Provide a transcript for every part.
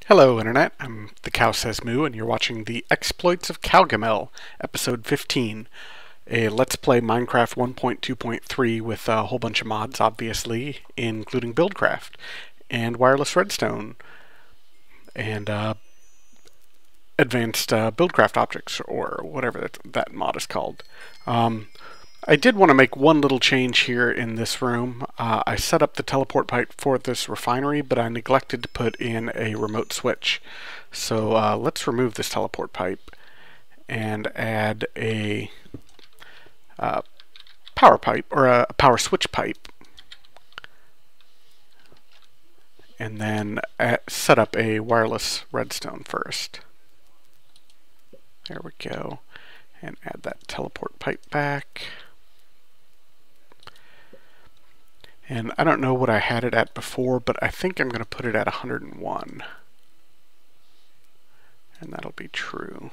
Hello Internet, I'm the Cow Says Moo and you're watching The Exploits of Cowgamel, Episode 15, a Let's Play Minecraft 1.2.3 with a whole bunch of mods, obviously, including Buildcraft, and wireless redstone, and advanced Buildcraft objects, or whatever that mod is called. I did want to make one little change here in this room. I set up the teleport pipe for this refinery, but I neglected to put in a remote switch. So let's remove this teleport pipe and add a power pipe, or a power switch pipe. And then set up a wireless redstone first. There we go. And add that teleport pipe back. And I don't know what I had it at before, but I think I'm going to put it at 101. And that'll be true.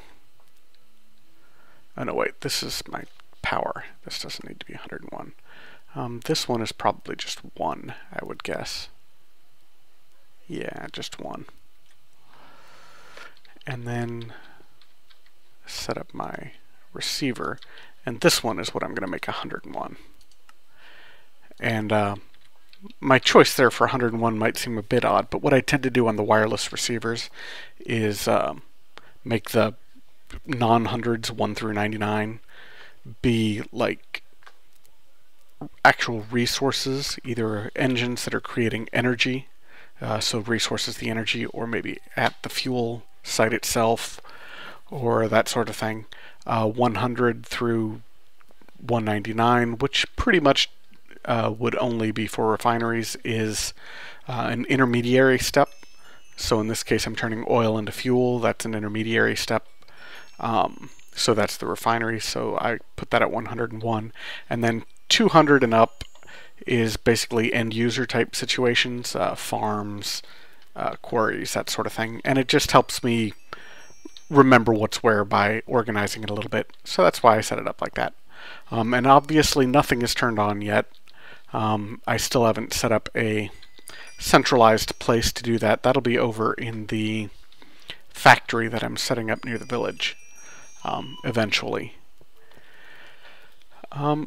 Oh no, wait, this is my power. This doesn't need to be 101. This one is probably just 1, I would guess. Yeah, just 1. And then set up my receiver. And this one is what I'm going to make 101. And my choice there for 101 might seem a bit odd, but what I tend to do on the wireless receivers is make the non-hundreds 1 through 99 be like actual resources, either engines that are creating energy, so resources the energy, or maybe at the fuel site itself, or that sort of thing. 100 through 199, which pretty much would only be for refineries, is an intermediary step. So in this case I'm turning oil into fuel. That's an intermediary step. So that's the refinery, so I put that at 101. And then 200 and up is basically end user type situations, farms, quarries, that sort of thing. And it just helps me remember what's where by organizing it a little bit. So that's why I set it up like that. And obviously nothing is turned on yet. I still haven't set up a centralized place to do that. That'll be over in the factory that I'm setting up near the village eventually.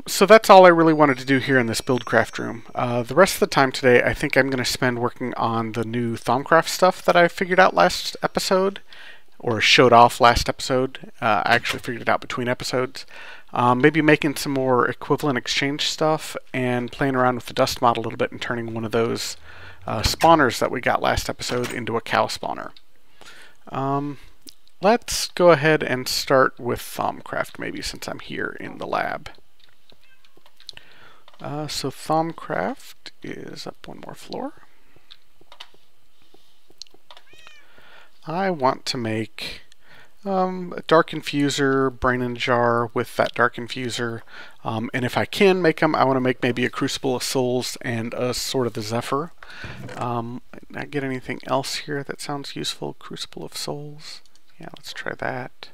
So that's all I really wanted to do here in this Buildcraft room. The rest of the time today I think I'm going to spend working on the new Thaumcraft stuff that I figured out last episode, or showed off last episode. I actually figured it out between episodes. Maybe making some more equivalent exchange stuff and playing around with the dust mod a little bit and turning one of those spawners that we got last episode into a cow spawner. Let's go ahead and start with Thaumcraft maybe, since I'm here in the lab. So Thaumcraft is up one more floor. I want to make a dark infuser, brain in a jar with that dark infuser, and if I can make them, I want to make maybe a crucible of souls and a sword of the Zephyr. I get anything else here that sounds useful? Crucible of souls. Yeah, let's try that.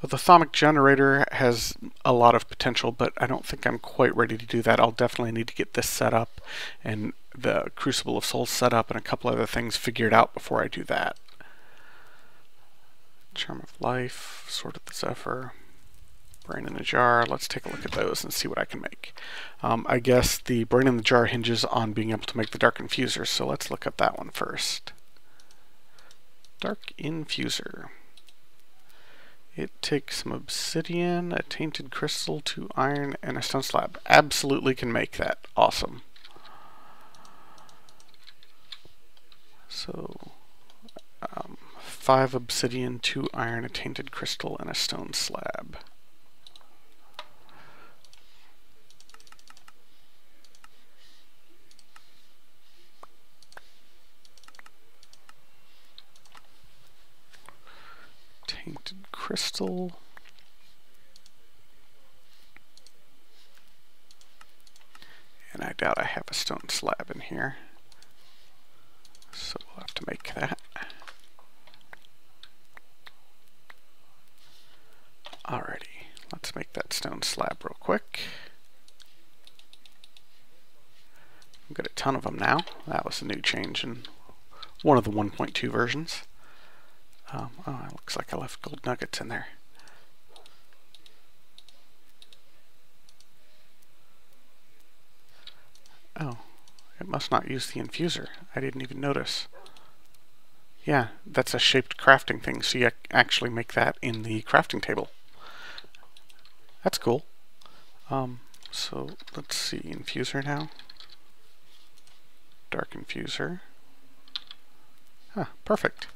The Thaumic generator has a lot of potential, but I don't think I'm quite ready to do that. I'll definitely need to get this set up and the Crucible of Souls set up and a couple other things figured out before I do that. Charm of Life, Sword of the Zephyr, Brain in a Jar. Let's take a look at those and see what I can make. I guess the Brain in the Jar hinges on being able to make the Dark Infuser, so let's look at that one first. Dark Infuser. It takes some obsidian, a tainted crystal, 2 iron, and a stone slab. Absolutely can make that. Awesome. So 5 obsidian, 2 iron, a tainted crystal, and a stone slab. Tainted crystal. And I doubt I have a stone slab in here, so we'll have to make that. Alrighty, let's make that stone slab real quick. I've got a ton of them now. That was a new change in one of the 1.2 versions. Oh, it looks like I left gold nuggets in there. Oh, it must not use the infuser. I didn't even notice. Yeah, that's a shaped crafting thing, so you actually make that in the crafting table. That's cool. So let's see, infuser now. Dark infuser. Huh, perfect.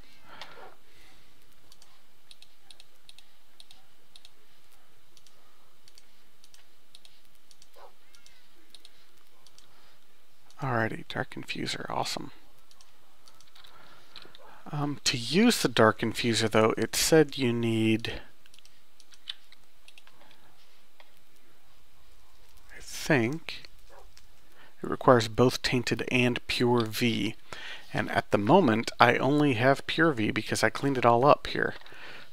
Alrighty, dark infuser, awesome. To use the dark infuser though, it said you need, I think, it requires both tainted and pure V. And at the moment, I only have pure V because I cleaned it all up here.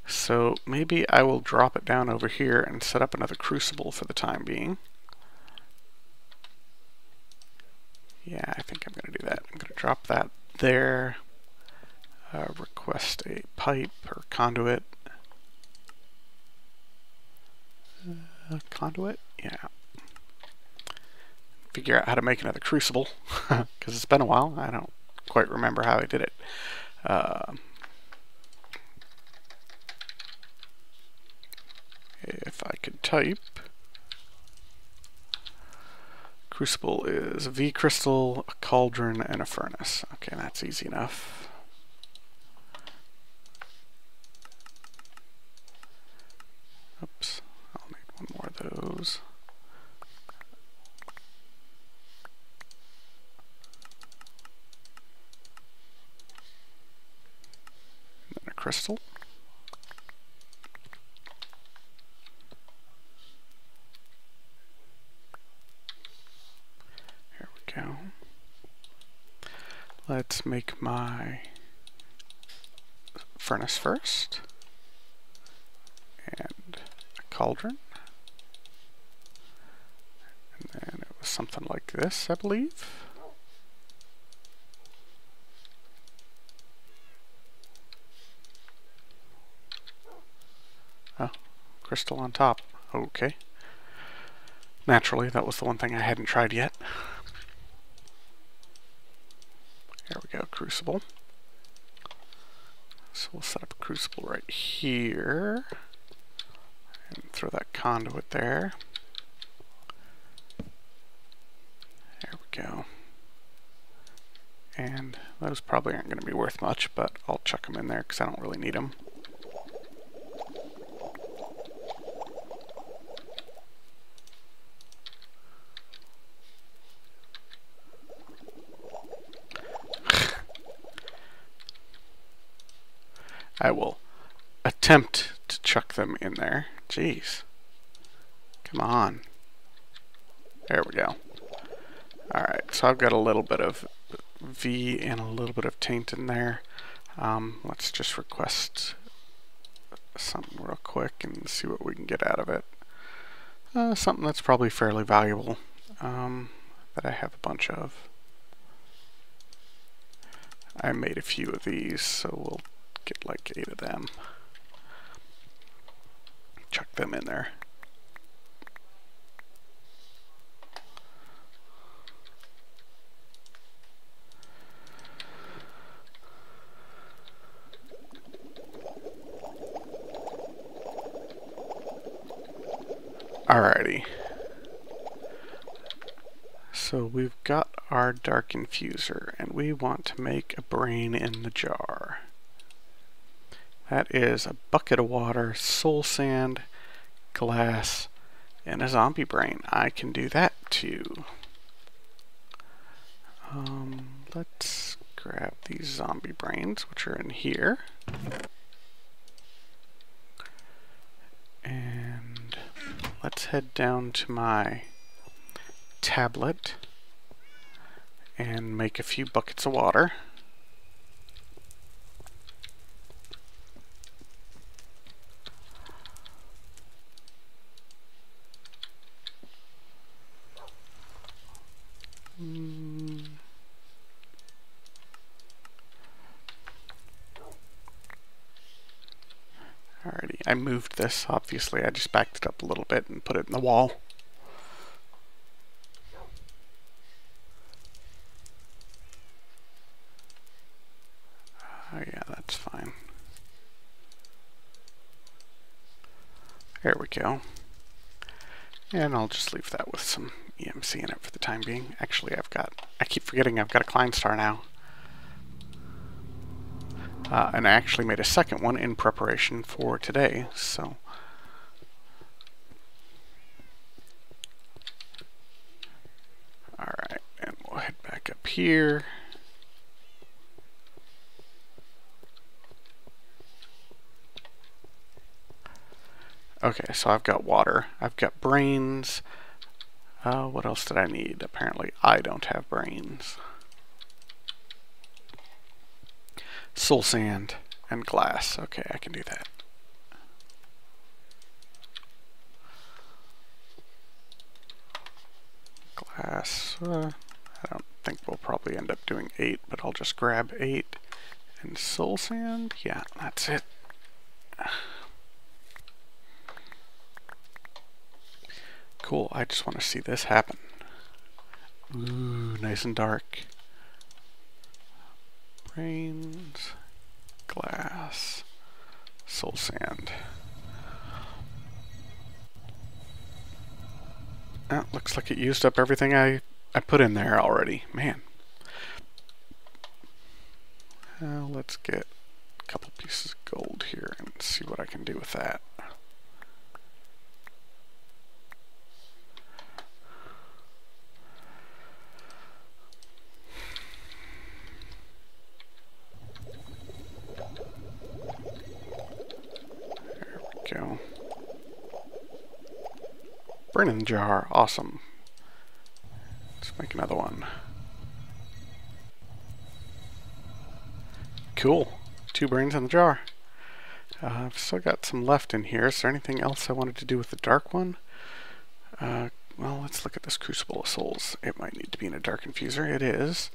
So maybe I will drop it down over here and set up another crucible for the time being. Yeah, I think I'm going to do that. I'm going to drop that there. Request a pipe or conduit. Conduit? Yeah. Figure out how to make another crucible, because it's been a while. I don't quite remember how I did it. If I could type, crucible is V crystal, a cauldron, and a furnace. Okay, that's easy enough. Oops, I'll need one more of those. And then a crystal. Here we go. Let's make my furnace first. And a cauldron. And then it was something like this, I believe. Oh, crystal on top. Okay. Naturally, that was the one thing I hadn't tried yet. There we go, crucible. So we'll set up a crucible right here. And throw that conduit there. There we go. And those probably aren't going to be worth much, but I'll chuck them in there because I don't really need them. I will attempt to chuck them in there. Jeez. Come on. There we go. Alright, so I've got a little bit of V and a little bit of taint in there. Let's just request something real quick and see what we can get out of it. Something that's probably fairly valuable, that I have a bunch of. I made a few of these, so we'll get like 8 of them. Chuck them in there. Alrighty. So we've got our dark infuser, and we want to make a brain in the jar. That is a bucket of water, soul sand, glass, and a zombie brain. I can do that too. Let's grab these zombie brains, which are in here. And let's head down to my tablet and make a few buckets of water. Alrighty, I moved this, obviously. I just backed it up a little bit and put it in the wall. Oh yeah, that's fine. There we go. And I'll just leave that with some EMC in it for the time being. Actually, I keep forgetting I've got a Klein star now. And I actually made a second one in preparation for today, so. Alright, and we'll head back up here. Okay, so I've got water, I've got brains. What else did I need? Apparently I don't have brains. Soul sand and glass. Okay, I can do that. Glass. I don't think we'll probably end up doing 8, but I'll just grab 8. And soul sand? Yeah, that's it. Cool, I just want to see this happen. Ooh, nice and dark. Brains, glass, soul sand. Oh, looks like it used up everything I put in there already. Man. Let's get a couple pieces of gold here and see what I can do with that. Go. Brain in the jar. Awesome. Let's make another one. Cool. 2 brains in the jar. I've still got some left in here. Is there anything else I wanted to do with the dark one? Well, let's look at this Crucible of Souls. It might need to be in a dark infuser. It is.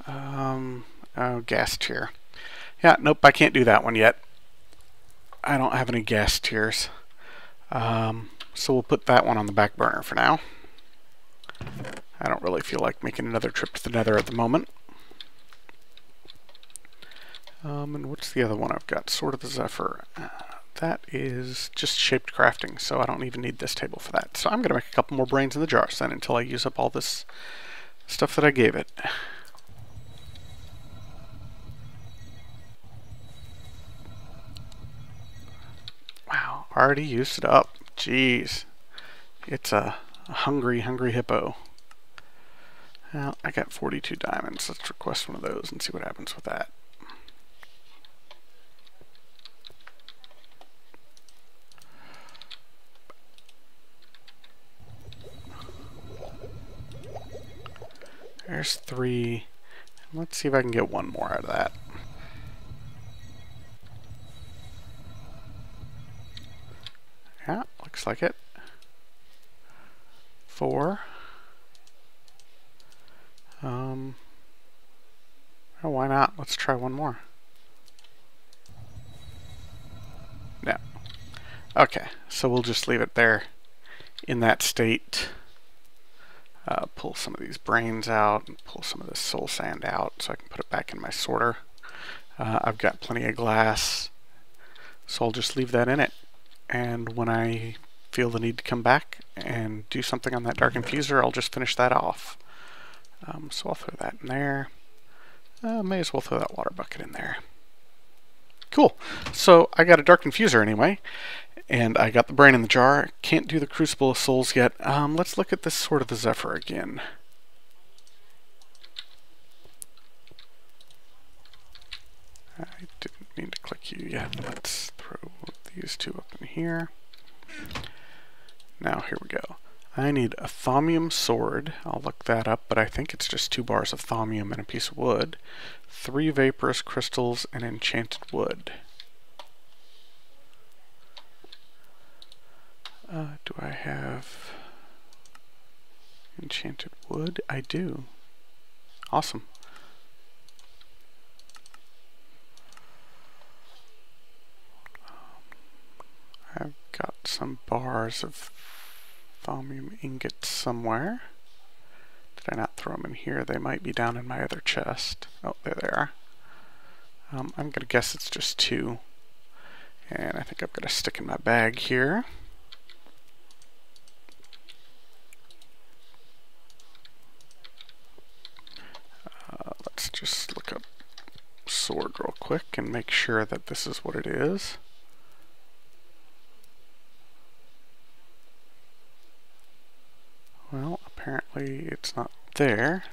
Oh, gas tier. Yeah, nope, I can't do that one yet. I don't have any gas tiers. So we'll put that one on the back burner for now. I don't really feel like making another trip to the Nether at the moment. And what's the other one I've got? Sword of the Zephyr. That is just shaped crafting, so I don't even need this table for that. So I'm going to make a couple more brains in the jars then until I use up all this stuff that I gave it. Wow, already used it up. Jeez. It's a hungry, hungry hippo. Well, I got 42 diamonds. Let's request one of those and see what happens with that. There's 3. Let's see if I can get one more out of that. Yeah, looks like it. 4. Oh, why not? Let's try one more. No. Okay, so we'll just leave it there in that state. Pull some of these brains out and pull some of this soul sand out so I can put it back in my sorter. I've got plenty of glass, so I'll just leave that in it. And when I feel the need to come back and do something on that dark infuser, I'll just finish that off. So I'll throw that in there. May as well throw that water bucket in there. Cool. So I got a dark infuser anyway, and I got the brain in the jar. Can't do the Crucible of Souls yet. Let's look at this Sword of the Zephyr again. I didn't mean to click you yet. Let's throw these 2 up in here. Now here we go. I need a thaumium sword. I'll look that up, but I think it's just 2 bars of thaumium and a piece of wood. 3 vaporous crystals and enchanted wood. Do I have enchanted wood? I do. Awesome. got some bars of thaumium ingots somewhere. Did I not throw them in here? They might be down in my other chest. Oh, there they are. I'm going to guess it's just 2. And I think I've got a stick in my bag here. Let's just look up sword real quick and make sure that this is what it is. Well, apparently it's not there.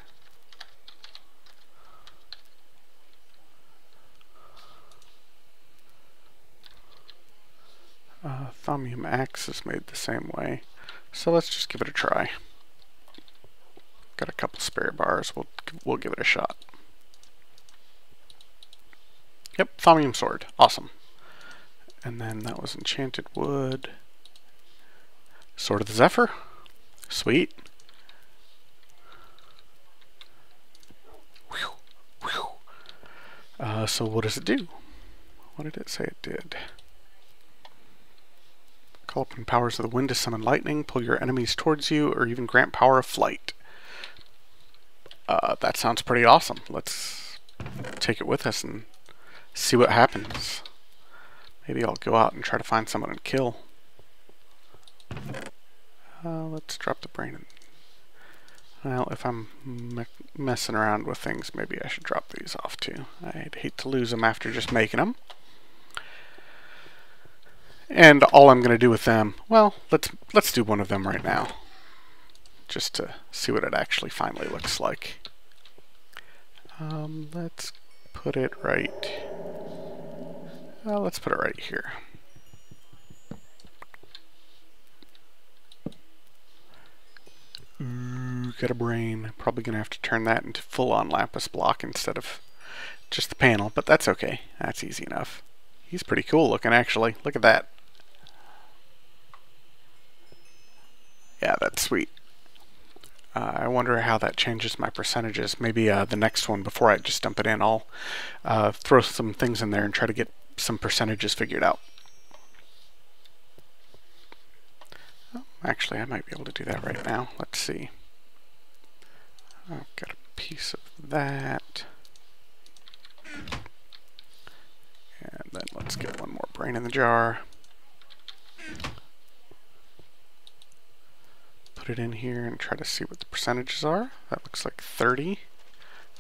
Thaumium axe is made the same way, so let's just give it a try. Got a couple spare bars. We'll give it a shot. Yep, thaumium sword. Awesome. And then that was enchanted wood. Sword of the Zephyr. Sweet. Whew, whew. So what does it do? What did it say it did? Call upon powers of the wind to summon lightning, pull your enemies towards you, or even grant power of flight. That sounds pretty awesome. Let's take it with us and see what happens. Maybe I'll go out and try to find someone and kill. Let's drop the brain in. Well, if I'm messing around with things, maybe I should drop these off too. I'd hate to lose them after just making them. And all I'm going to do with them, well, let's do one of them right now, just to see what it actually finally looks like. Let's put it right. Let's put it right here. Ooh, got a brain. Probably going to have to turn that into full-on lapis block instead of just the panel, but that's okay. That's easy enough. He's pretty cool looking, actually. Look at that. Yeah, that's sweet. I wonder how that changes my percentages. Maybe the next one, before I just dump it in, I'll throw some things in there and try to get some percentages figured out. Oh, actually, I might be able to do that right now. Let's see. I've got a piece of that. And then let's get one more brain in the jar. Put it in here and try to see what the percentages are. That looks like 30.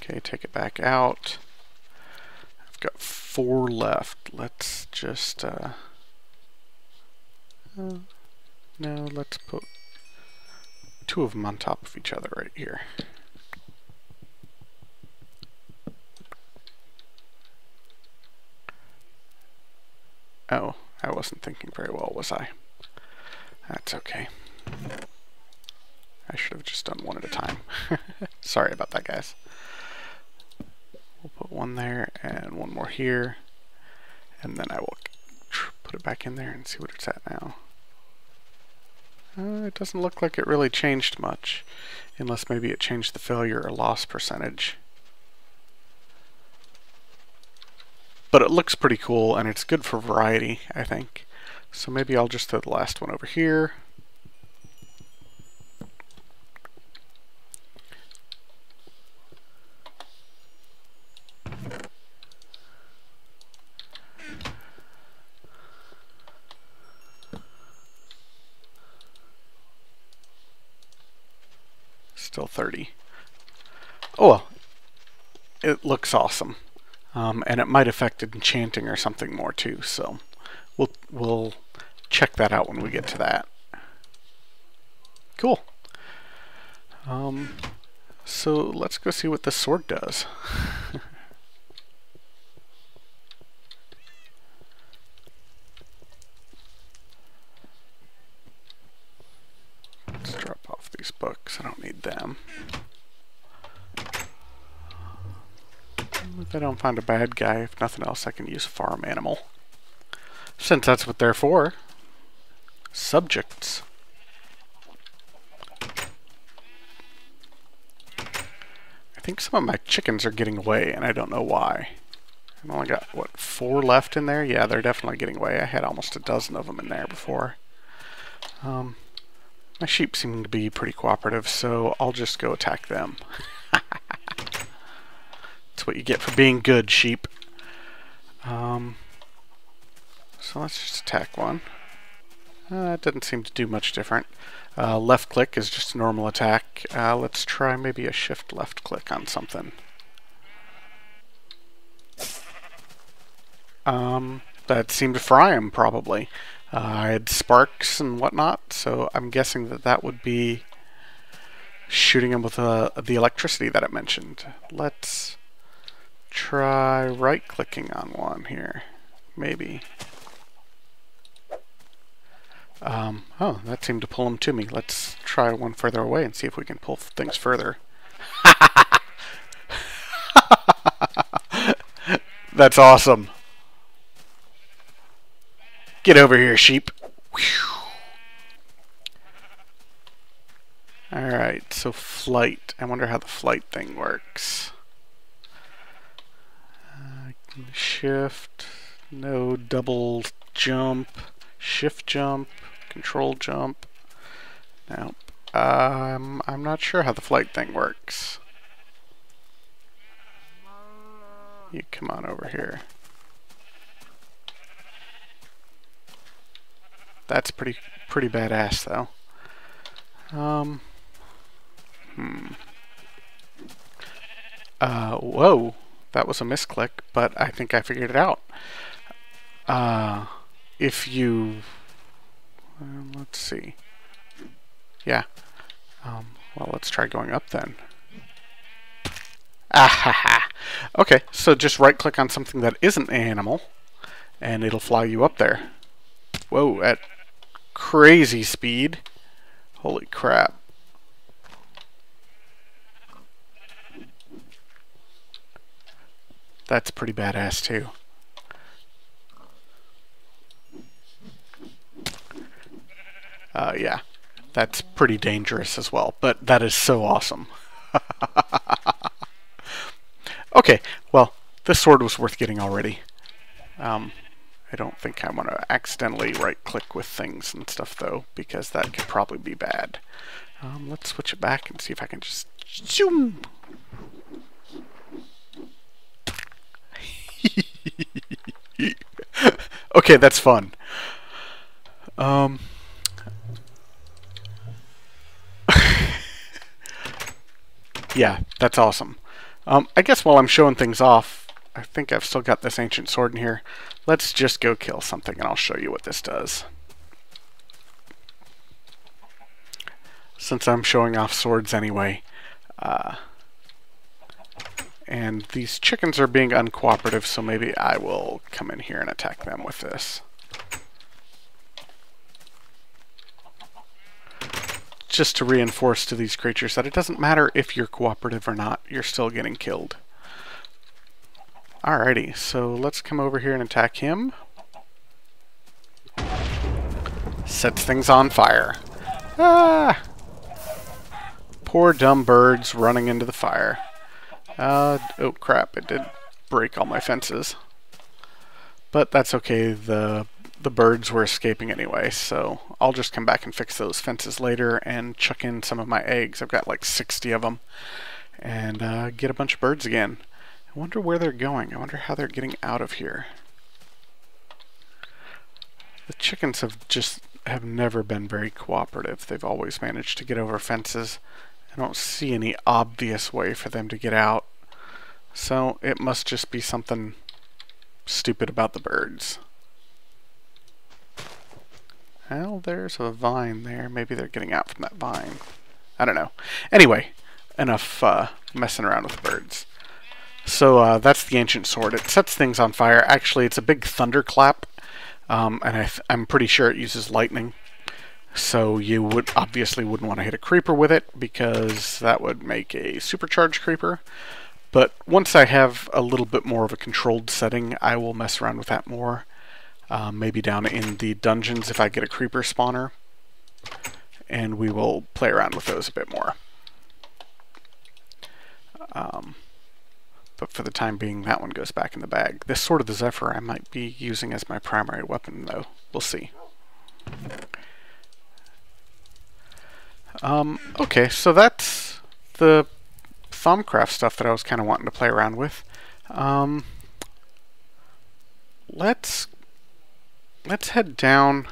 Okay, take it back out. I've got 4 left. Let's just no, let's put 2 of them on top of each other right here. Oh, I wasn't thinking very well, was I? That's okay. I should have just done one at a time. Sorry about that, guys. We'll put one there and one more here. And then I will put it back in there and see what it's at now. It doesn't look like it really changed much. Unless maybe it changed the failure or loss percentage. But it looks pretty cool and it's good for variety, I think. So maybe I'll just throw the last one over here. Still 30. Oh well, it looks awesome, and it might affect enchanting or something more too. So we'll check that out when we get to that. Cool. So let's go see what this sword does. Let's drop off these books. I don't need them. If I don't find a bad guy, if nothing else, I can use a farm animal. Since that's what they're for. Subjects. I think some of my chickens are getting away, and I don't know why. I've only got, what, 4 left in there? Yeah, they're definitely getting away. I had almost a dozen of them in there before. My sheep seem to be pretty cooperative, so I'll just go attack them. That's what you get for being good, sheep. So let's just attack one. It doesn't seem to do much different. Left click is just a normal attack. Let's try maybe a shift left click on something. That seemed to fry him, probably. I had sparks and whatnot, so I'm guessing that that would be shooting him with the electricity that it mentioned. Let's try right-clicking on one here. Maybe. Oh, that seemed to pull him to me. Let's try one further away and see if we can pull things further. That's awesome. Get over here, sheep. Alright, so flight. I wonder how the flight thing works. Shift, no double jump, shift jump, control jump. Nope. I'm not sure how the flight thing works. You come on over here. That's pretty badass, though. Whoa, that was a misclick, but I think I figured it out. If you, let's see. Yeah. Well, let's try going up then. Ah-ha-ha. Okay, so just right-click on something that isn't an animal, and it'll fly you up there. Whoa, at crazy speed. Holy crap. That's pretty badass too. Yeah, that's pretty dangerous as well, but that is so awesome. Okay, well, this sword was worth getting already. I don't think I want to accidentally right-click with things and stuff, though, because that could probably be bad. Let's switch it back and see if I can just zoom. Okay, that's fun. Yeah, that's awesome. I guess while I'm showing things off, I think I've still got this ancient sword in here. Let's just go kill something and I'll show you what this does. Since I'm showing off swords anyway. And these chickens are being uncooperative, so maybe I will come in here and attack them with this. Just to reinforce to these creatures that it doesn't matter if you're cooperative or not, you're still getting killed. Alrighty, so let's come over here and attack him. Sets things on fire. Ah! Poor dumb birds running into the fire. Oh crap, it did break all my fences. But that's okay, the birds were escaping anyway, so I'll just come back and fix those fences later and chuck in some of my eggs. I've got like 60 of them. And get a bunch of birds again. I wonder where they're going. I wonder how they're getting out of here. The chickens have never been very cooperative. They've always managed to get over fences. I don't see any obvious way for them to get out. So it must just be something stupid about the birds. Well, there's a vine there. Maybe they're getting out from that vine. I don't know. Anyway, enough messing around with birds. So that's the ancient sword. It sets things on fire. Actually, it's a big thunderclap, and I'm pretty sure it uses lightning. So you obviously wouldn't want to hit a creeper with it, because that would make a supercharged creeper. But once I have a little bit more of a controlled setting, I will mess around with that more. Maybe down in the dungeons if I get a creeper spawner. And we will play around with those a bit more. But for the time being, that one goes back in the bag. This Sword of the Zephyr I might be using as my primary weapon, though. We'll see. Okay, so that's the Thumbcraft stuff that I was kind of wanting to play around with. Let's head down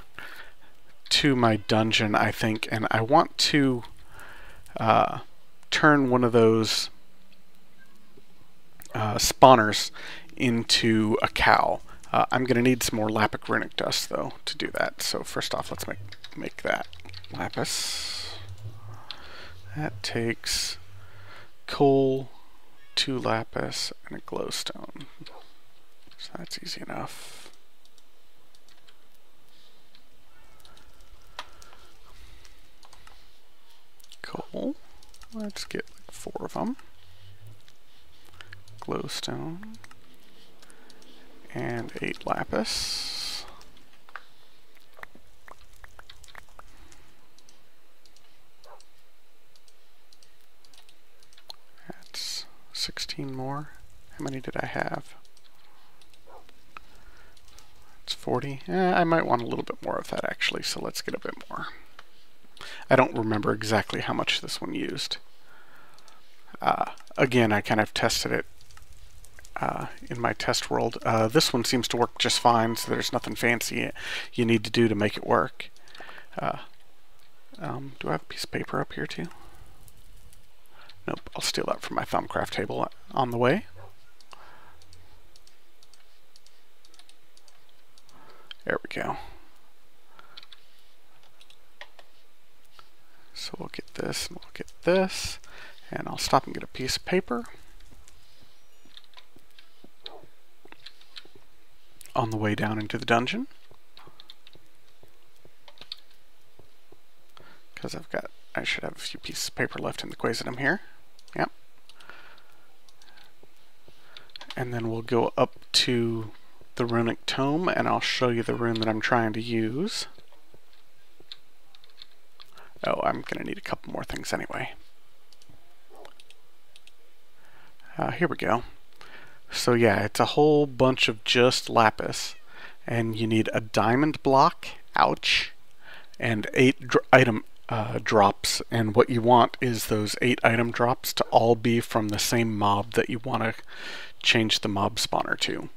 to my dungeon, I think, and I want to turn one of those spawners into a cow. I'm going to need some more lapis runic dust, though, to do that. So first off, let's make that lapis. That takes coal, 2 lapis, and a glowstone. So that's easy enough. Coal. Let's get like 4 of them. Glowstone. And 8 lapis. That's 16 more. How many did I have? It's 40. I might want a little bit more of that actually, so let's get a bit more. I don't remember exactly how much this one used. Again, I kind of tested it in my test world. This one seems to work just fine, so there's nothing fancy you need to do to make it work. Do I have a piece of paper up here too? Nope, I'll steal that from my Thumbcraft table on the way. There we go. So we'll get this, and we'll get this, and I'll stop and get a piece of paper. On the way down into the dungeon. Because I should have a few pieces of paper left in the Quasidum here. Yep. And then we'll go up to the runic tome, and I'll show you the rune that I'm trying to use. Oh, I'm going to need a couple more things anyway. Here we go. So yeah, it's a whole bunch of just lapis, and you need a diamond block, ouch, and 8 item drops, and what you want is those 8 item drops to all be from the same mob that you want to change the mob spawner to.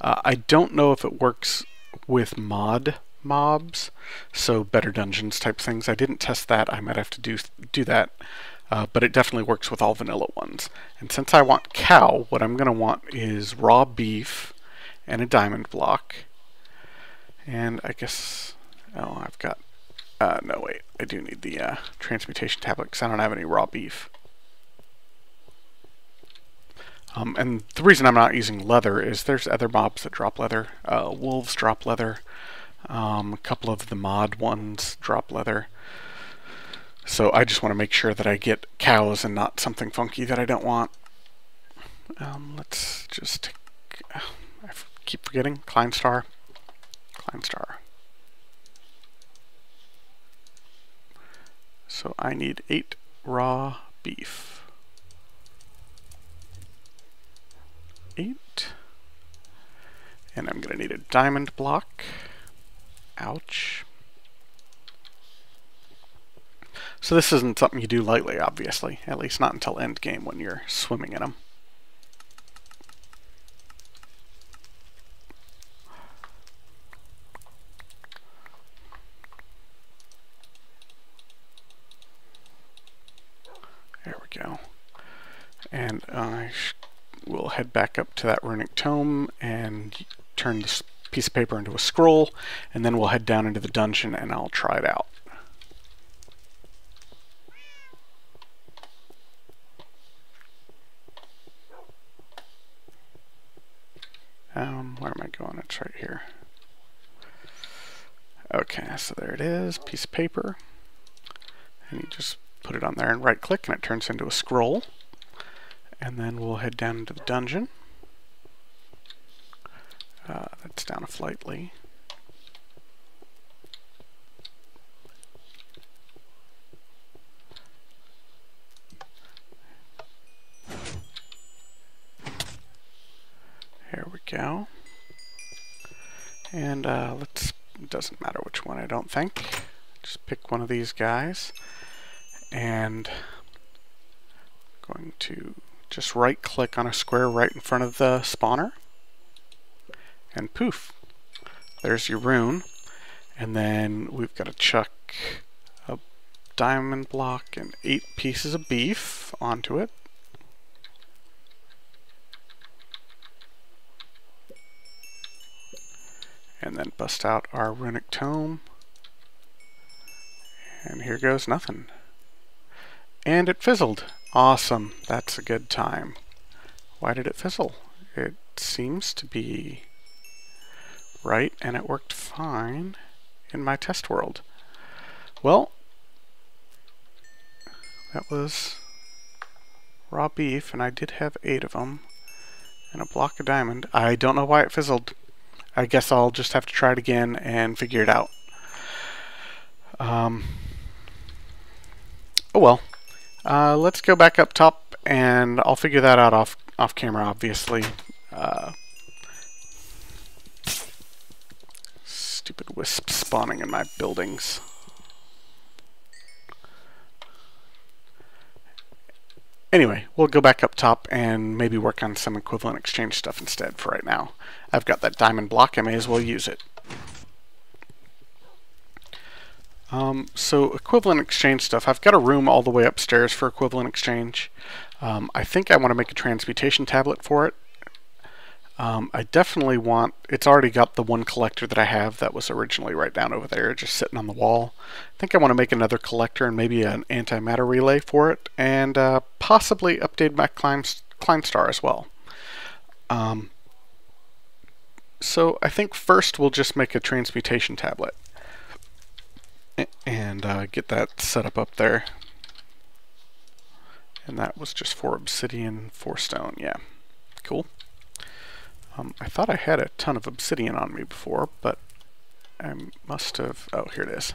I don't know if it works with mod mobs, so better dungeons type things. I didn't test that. I might have to do that. But it definitely works with all vanilla ones. And since I want cow, what I'm going to want is raw beef and a diamond block. And I guess, oh, I've got, no wait, I do need the transmutation tablet because I don't have any raw beef. And the reason I'm not using leather is there's other mobs that drop leather. Wolves drop leather. A couple of the mod ones drop leather. So I just want to make sure that I get cows and not something funky that I don't want. Let's just take, I keep forgetting, Kleinstar. So I need 8 raw beef. 8. And I'm going to need a diamond block. Ouch. So this isn't something you do lightly, obviously. At least not until end game when you're swimming in them. There we go. And I will head back up to that runic tome and turn this piece of paper into a scroll, and then we'll head down into the dungeon and I'll try it out. Where am I going? It's right here. Okay, so there it is, piece of paper. And you just put it on there and right click and it turns into a scroll. And then we'll head down into the dungeon. That's down a flightly. There we go. And it doesn't matter which one, I don't think. Just pick one of these guys. And going to just right click on a square right in front of the spawner, and poof, there's your rune. And then we've got to chuck a diamond block and 8 pieces of beef onto it. And then bust out our runic tome. And here goes nothing. And it fizzled. Awesome. That's a good time. Why did it fizzle? It seems to be right, and it worked fine in my test world. Well, that was raw beef, and I did have 8 of them, and a block of diamond. I don't know why it fizzled. I guess I'll just have to try it again and figure it out. Oh well. Let's go back up top, and I'll figure that out off camera, obviously. Stupid wisps spawning in my buildings. Anyway, we'll go back up top and maybe work on some equivalent exchange stuff instead for right now. I've got that diamond block, I may as well use it. So equivalent exchange stuff, I've got a room all the way upstairs for equivalent exchange. I think I want to make a transmutation tablet for it. I definitely want, it's already got the one collector that I have that was originally right down over there, just sitting on the wall. I think I want to make another collector and maybe an antimatter relay for it, and possibly update my climb star as well. So I think first we'll just make a transmutation tablet and get that set up there. And that was just 4 obsidian, 4 stone. Yeah, cool. I thought I had a ton of obsidian on me before, but I must have... oh, here it is.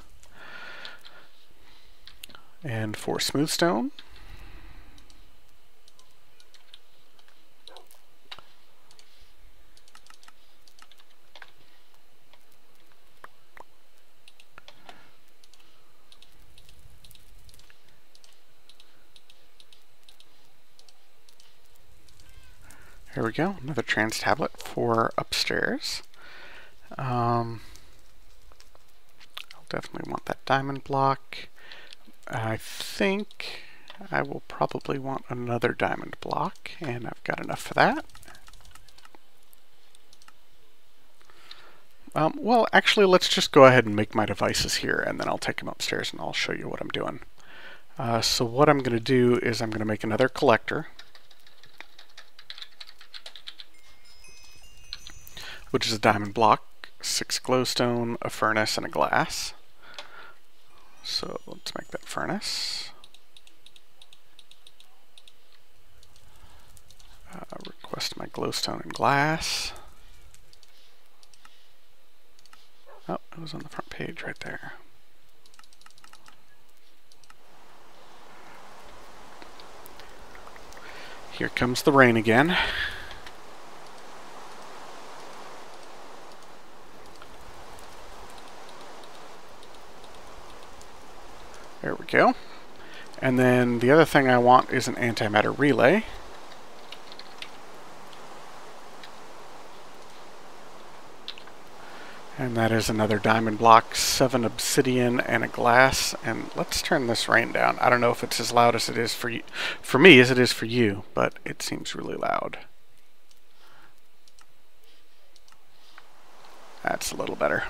And 4 smooth stone. Here we go, another trans tablet for upstairs. I'll definitely want that diamond block. I think I will probably want another diamond block, and I've got enough for that. Well, actually, let's just go ahead and make my devices here, and then I'll take them upstairs and I'll show you what I'm doing. So what I'm going to do is I'm going to make another collector, which is a diamond block, 6 glowstone, a furnace, and a glass. So let's make that furnace. Request my glowstone and glass. Oh, it was on the front page right there. Here comes the rain again. There we go. And then the other thing I want is an antimatter relay. And that is another diamond block, 7 obsidian, and a glass. And let's turn this rain down. I don't know if it's as loud as it is for you, for me as it is for you, but it seems really loud. That's a little better.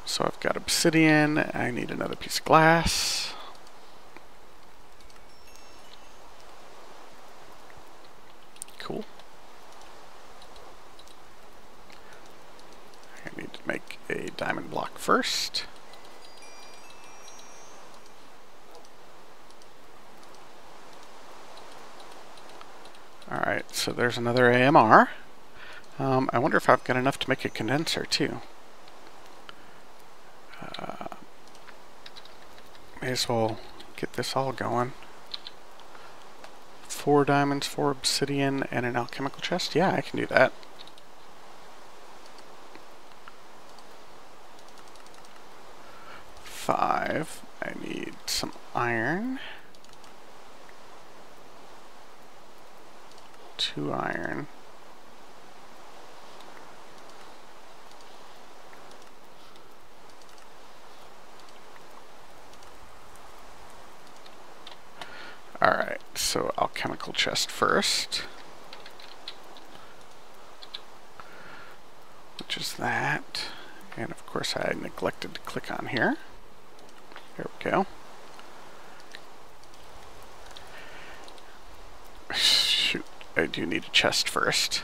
So I've got obsidian, I need another piece of glass. Cool. I need to make a diamond block first. Alright, so there's another AMR. I wonder if I've got enough to make a condenser too. May as well get this all going. 4 diamonds, 4 obsidian, and an alchemical chest. Yeah, I can do that. 5. I need some iron. 2 iron. Alright, so alchemical chest first. Which is that. And of course I neglected to click on here. There we go. Shoot, I do need a chest first.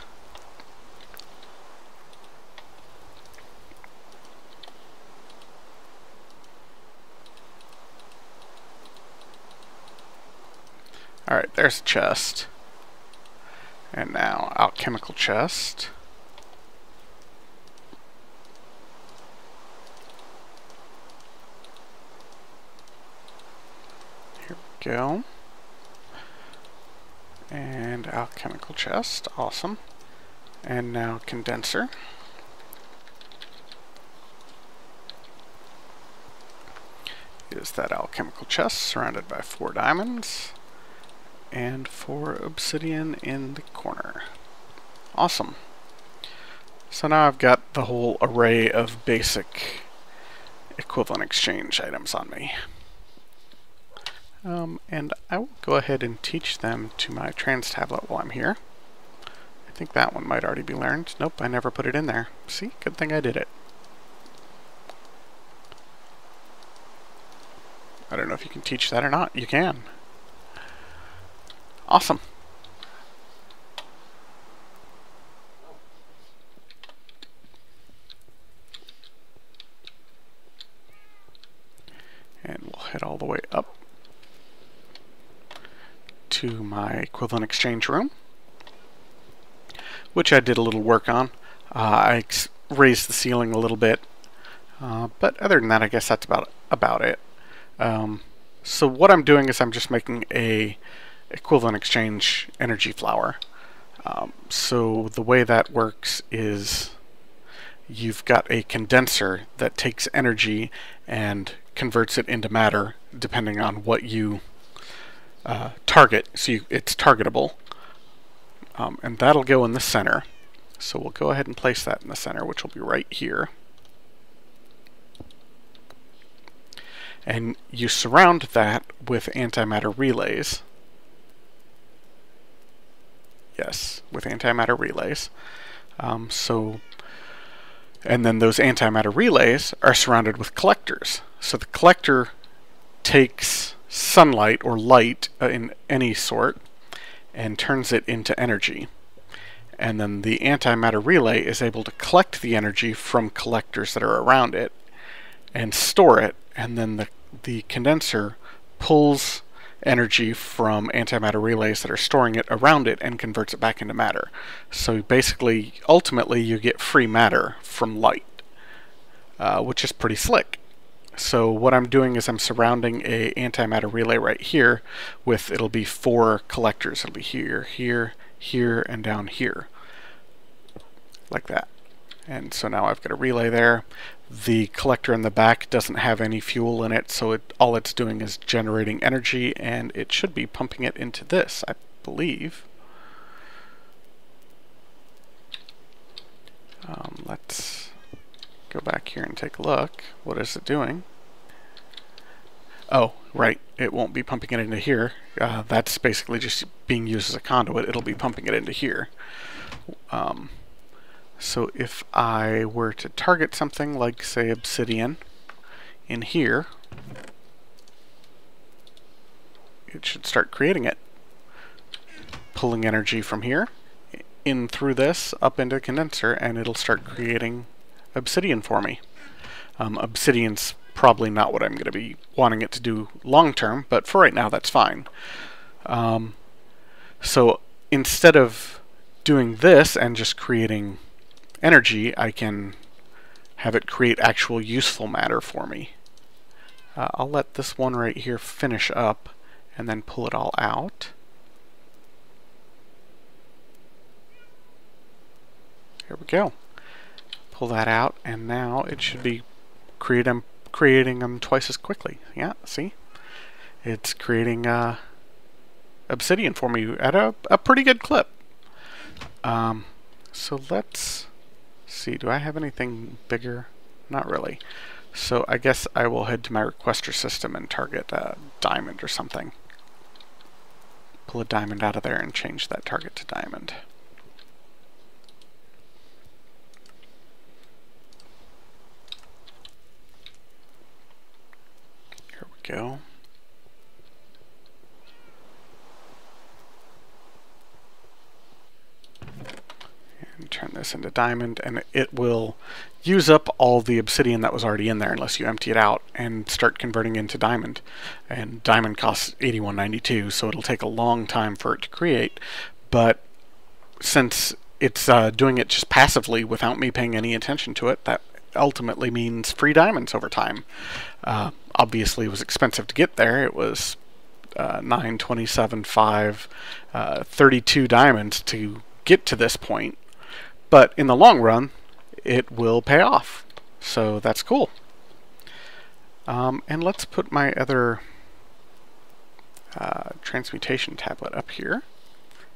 Alright, there's a chest. And now alchemical chest. Here we go. And alchemical chest, awesome. And now condenser. Is that alchemical chest surrounded by 4 diamonds and 4 obsidian in the corner. Awesome. So now I've got the whole array of basic equivalent exchange items on me. And I will go ahead and teach them to my trans tablet while I'm here. I think that one might already be learned. Nope, I never put it in there. See, good thing I did it. I don't know if you can teach that or not. You can. Awesome. And we'll head all the way up to my equivalent exchange room, which I did a little work on. I raised the ceiling a little bit, but other than that, I guess that's about it. So what I'm doing is I'm just making a equivalent exchange energy flower. So the way that works is you've got a condenser that takes energy and converts it into matter depending on what you target. So it's targetable. And that'll go in the center. So we'll go ahead and place that in the center, which will be right here. And you surround that with antimatter relays. Yes, with antimatter relays. And then those antimatter relays are surrounded with collectors. So the collector takes sunlight or light in any sort and turns it into energy. And then the antimatter relay is able to collect the energy from collectors that are around it and store it, and then the condenser pulls energy from antimatter relays that are storing it around it and converts it back into matter. So basically, ultimately, you get free matter from light, which is pretty slick. So what I'm doing is I'm surrounding a antimatter relay right here with, it'll be 4 collectors. It'll be here, here, here, and down here. Like that. And so now I've got a relay there. The collector in the back doesn't have any fuel in it, so all it's doing is generating energy, and it should be pumping it into this, I believe. Let's go back here and take a look. What is it doing? Oh, right. It won't be pumping it into here. That's basically just being used as a conduit. It'll be pumping it into here. So if I were to target something like, say, obsidian in here, it should start creating it. Pulling energy from here, in through this, up into the condenser, and it'll start creating obsidian for me. Obsidian's probably not what I'm going to be wanting it to do long term, but for right now that's fine. So instead of doing this and just creating energy, I can have it create actual useful matter for me. I'll let this one right here finish up and then pull it all out. Here we go. Pull that out, and now it should be creating creating them twice as quickly. Yeah, see? It's creating obsidian for me at a pretty good clip. So let's see, do I have anything bigger? Not really. So I guess I will head to my requester system and target a diamond or something. Pull a diamond out of there and change that target to diamond. Here we go. And turn this into diamond, and it will use up all the obsidian that was already in there unless you empty it out and start converting into diamond. And diamond costs $81.92, so it'll take a long time for it to create, but since it's doing it just passively without me paying any attention to it, that ultimately means free diamonds over time. Obviously it was expensive to get there. It was 9, 27, 5, 32 diamonds to get to this point, but in the long run it will pay off, so that's cool. And let's put my other transmutation tablet up here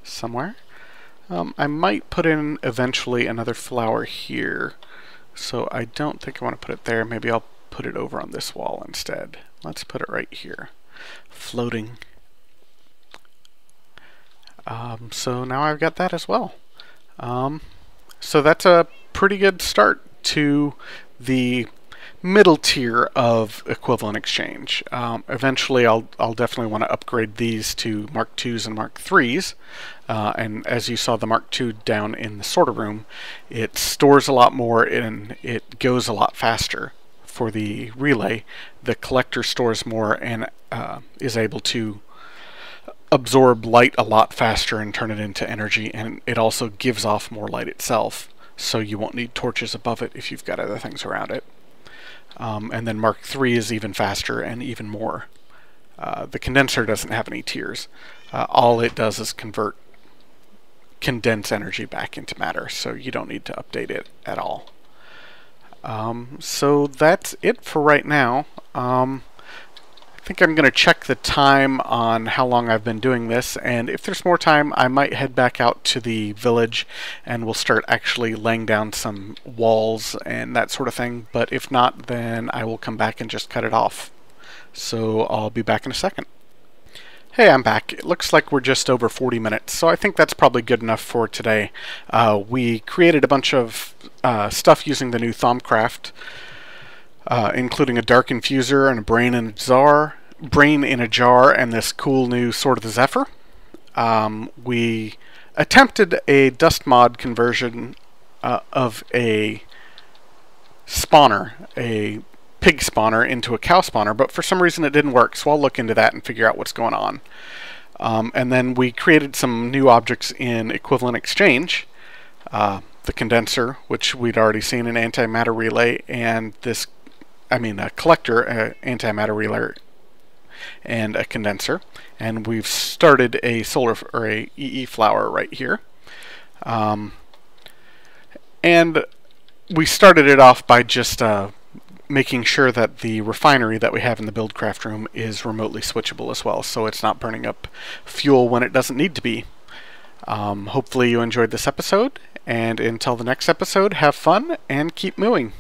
somewhere. I might put in eventually another flower here, so I don't think I want to put it there. Maybe I'll put it over on this wall instead. Let's put it right here, floating. So now I've got that as well. So that's a pretty good start to the middle tier of equivalent exchange. Eventually I'll definitely want to upgrade these to Mark IIs and Mark IIIs. And as you saw the Mark II down in the sorter room, it stores a lot more and it goes a lot faster. For the relay, the collector stores more and is able to absorb light a lot faster and turn it into energy, and it also gives off more light itself, so you won't need torches above it if you've got other things around it. And then Mark III is even faster and even more. The condenser doesn't have any tiers. All it does is condense energy back into matter, so you don't need to update it at all. So that's it for right now. I think I'm going to check the time on how long I've been doing this, and if there's more time I might head back out to the village and we'll start actually laying down some walls and that sort of thing, but if not, then I will come back and just cut it off. So I'll be back in a second. Hey, I'm back. It looks like we're just over 40 minutes, so I think that's probably good enough for today. We created a bunch of stuff using the new Buildcraft, including a dark infuser and a brain in a jar, and this cool new Sword of the Zephyr. We attempted a dust mod conversion of a spawner, a pig spawner, into a cow spawner, but for some reason it didn't work, so I'll look into that and figure out what's going on. And then we created some new objects in equivalent exchange. The condenser, which we'd already seen, an antimatter relay, and a collector, antimatter relay, and a condenser. And we've started a solar or a EE flower right here. And we started it off by just making sure that the refinery that we have in the Buildcraft room is remotely switchable as well, so it's not burning up fuel when it doesn't need to be. Hopefully you enjoyed this episode, and until the next episode, have fun and keep mooing.